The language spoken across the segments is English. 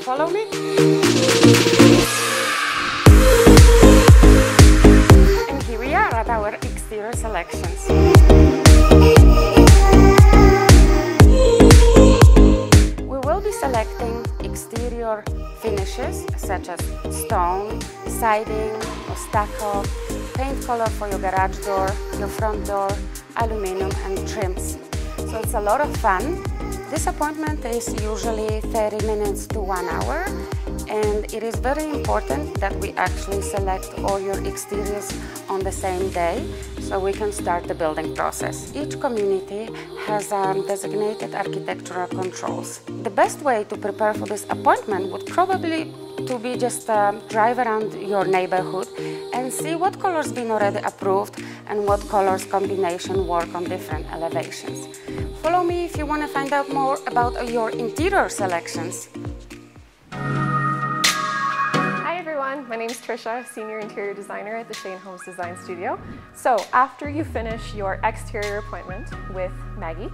Follow me. And here we are at our exterior selections. We will be selecting exterior finishes such as stone, siding, or stucco, paint color for your garage door, your front door, aluminum and trims. So it's a lot of fun. This appointment is usually 30 minutes to 1 hour, and it is very important that we actually select all your exteriors on the same day so we can start the building process. Each community has designated architectural controls. The best way to prepare for this appointment would probably to be just drive around your neighborhood and see what colors been already approved and what colors combination work on different elevations. Follow me if you want to find out more about your interior selections. Hi everyone, my name is Trisha, Senior Interior Designer at the Shane Homes Design Studio. So after you finish your exterior appointment with Maggie,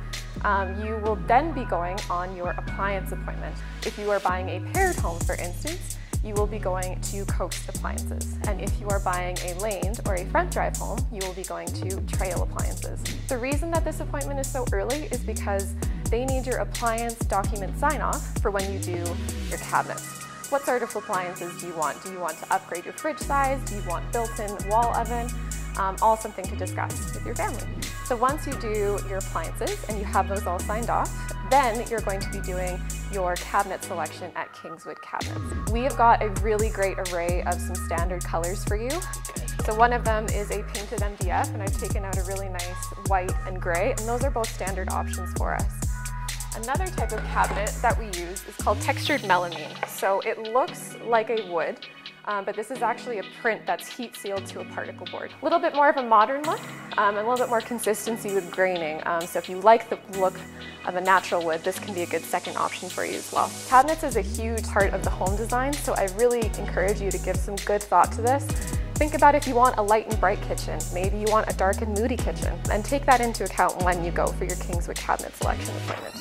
you will then be going on your appliance appointment. If you are buying a paired home, for instance, you will be going to Coast Appliances. And if you are buying a laned or a front drive home, you will be going to Trail Appliances. The reason that this appointment is so early is because they need your appliance document sign-off for when you do your cabinets. What sort of appliances do you want? Do you want to upgrade your fridge size? Do you want built-in wall oven? All something to discuss with your family. So once you do your appliances and you have those all signed off, then you're going to be doing your cabinet selection at Kingswood Cabinets. We have got a really great array of some standard colors for you. So one of them is a painted MDF, and I've taken out a really nice white and gray, and those are both standard options for us. Another type of cabinet that we use is called textured melamine. So it looks like a wood, but this is actually a print that's heat sealed to a particle board. A little bit more of a modern look, and a little bit more consistency with graining. So if you like the look of a natural wood, this can be a good second option for you as well. Cabinets is a huge part of the home design, so I really encourage you to give some good thought to this. Think about if you want a light and bright kitchen, maybe you want a dark and moody kitchen, and take that into account when you go for your Kingswood cabinet selection appointment.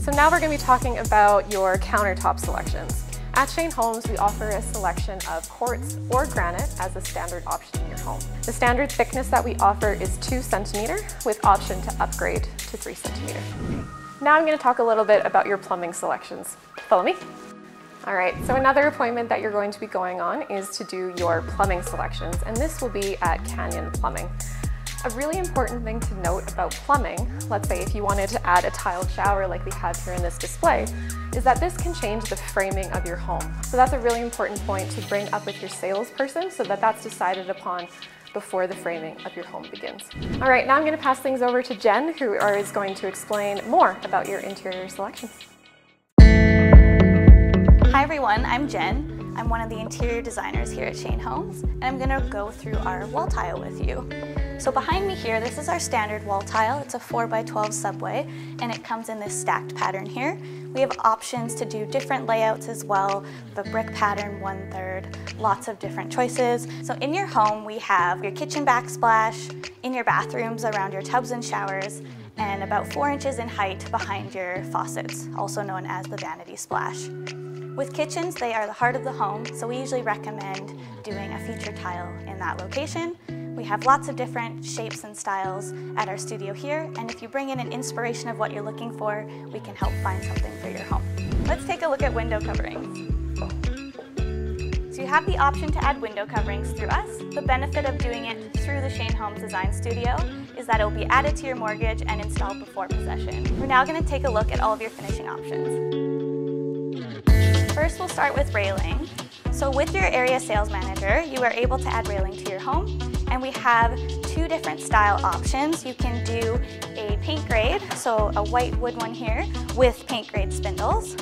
So now we're going to be talking about your countertop selections. At Shane Homes, we offer a selection of quartz or granite as a standard option in your home. The standard thickness that we offer is 2 centimeter with option to upgrade to 3 centimeter. Now I'm going to talk a little bit about your plumbing selections. Follow me. All right, so another appointment that you're going to be going on is to do your plumbing selections, and this will be at Canyon Plumbing. A really important thing to note about plumbing, let's say if you wanted to add a tiled shower like we have here in this display, is that this can change the framing of your home. So that's a really important point to bring up with your salesperson so that that's decided upon before the framing of your home begins. All right, now I'm going to pass things over to Jen, who is going to explain more about your interior selections. Hi everyone, I'm Jen. I'm one of the interior designers here at Shane Homes, and I'm going to go through our wall tile with you. So behind me here, this is our standard wall tile. It's a 4x12 subway, and it comes in this stacked pattern here. We have options to do different layouts as well, the brick pattern 1/3, lots of different choices. So in your home, we have your kitchen backsplash, in your bathrooms around your tubs and showers, and about 4 inches in height behind your faucets, also known as the vanity splash. With kitchens, they are the heart of the home, so we usually recommend doing a feature tile in that location. We have lots of different shapes and styles at our studio here, and if you bring in an inspiration of what you're looking for, we can help find something for your home. Let's take a look at window coverings. So you have the option to add window coverings through us. The benefit of doing it through the Shane Homes Design Studio is that it will be added to your mortgage and installed before possession. We're now going to take a look at all of your finishing options. First, we'll start with railing. So with your area sales manager, you are able to add railing to your home, and we have 2 different style options. You can do a paint grade, so a white wood one here with paint grade spindles,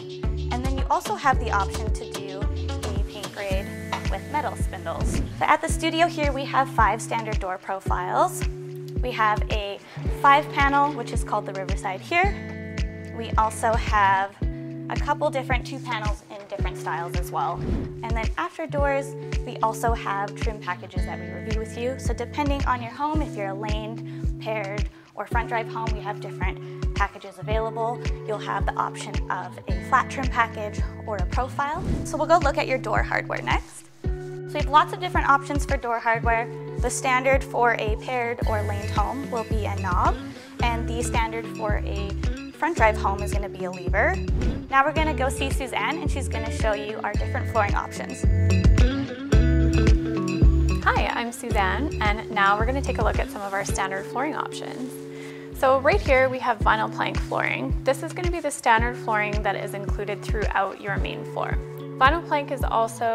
and then you also have the option to do a paint grade with metal spindles. So at the studio here, we have 5 standard door profiles. We have a 5-panel, which is called the Riverside here. We also have a couple different 2 panels in different styles as well. And then after doors, we also have trim packages that we review with you. So depending on your home, if you're a laned, paired, or front drive home, we have different packages available. You'll have the option of a flat trim package or a profile. So we'll go look at your door hardware next. So we have lots of different options for door hardware. The standard for a paired or laned home will be a knob, and the standard for a front drive home is going to be a lever. Now we're going to go see Suzanne, and she's going to show you our different flooring options. Hi, I'm Suzanne, and now we're going to take a look at some of our standard flooring options. So right here we have vinyl plank flooring. This is going to be the standard flooring that is included throughout your main floor. Vinyl plank is also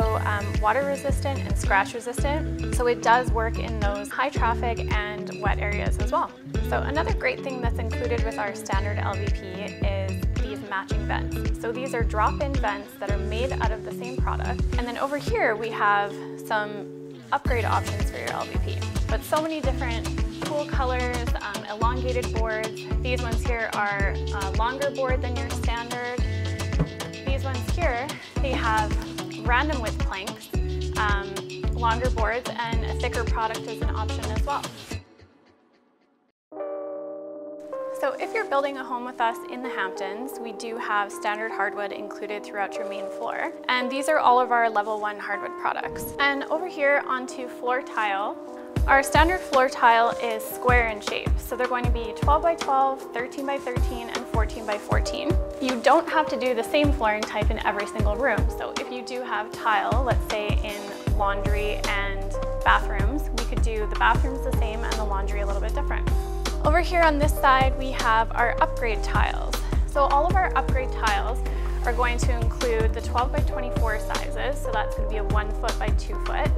water resistant and scratch resistant, so it does work in those high traffic and wet areas as well. So another great thing that's included with our standard LVP is these matching vents. So these are drop-in vents that are made out of the same product. And then over here we have some upgrade options for your LVP. But so many different cool colors, elongated boards. These ones here are a longer board than your standard. These ones here, they have random width planks, longer boards, and a thicker product is an option as well. So if you're building a home with us in the Hamptons, we do have standard hardwood included throughout your main floor. And these are all of our level 1 hardwood products. And over here onto floor tile, our standard floor tile is square in shape. So they're going to be 12 by 12, 13 by 13, and 14 by 14. You don't have to do the same flooring type in every single room. So if you do have tile, let's say in laundry and bathrooms, we could do the bathrooms the same and the laundry a little bit different. Over here on this side, we have our upgrade tiles. So all of our upgrade tiles are going to include the 12 by 24 sizes. So that's going to be a 1 foot by 2 foot.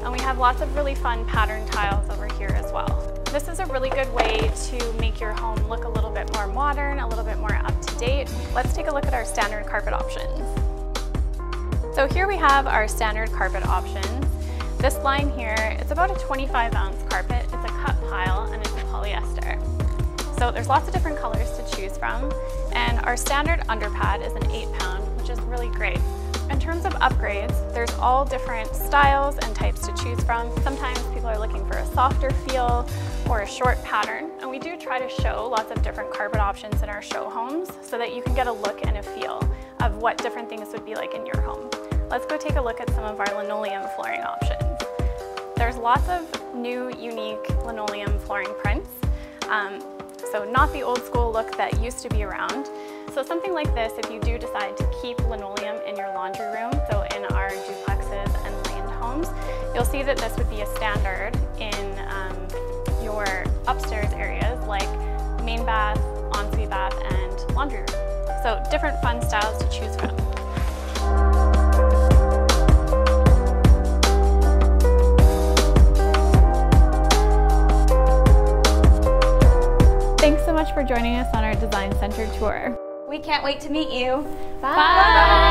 And we have lots of really fun pattern tiles over here as well. This is a really good way to make your home look a little bit more modern, a little bit more up to date. Let's take a look at our standard carpet options. So here we have our standard carpet options. This line here, it's about a 25-ounce carpet. It's a cut pile and it's a polyester. So there's lots of different colors to choose from. And our standard underpad is an 8-pound, which is really great. In terms of upgrades, there's all different styles and types to choose from. Sometimes people are looking for a softer feel or a short pattern, and we do try to show lots of different carpet options in our show homes so that you can get a look and a feel of what different things would be like in your home. Let's go take a look at some of our linoleum flooring options. There's lots of new, unique linoleum flooring prints. So not the old school look that used to be around. So something like this, if you do decide to keep linoleum in your laundry room, so in our duplexes and land homes, you'll see that this would be a standard in your upstairs areas like main bath, ensuite bath, and laundry room. So different fun styles to choose from. Thanks so much for joining us on our Design Center tour. We can't wait to meet you. Bye! Bye.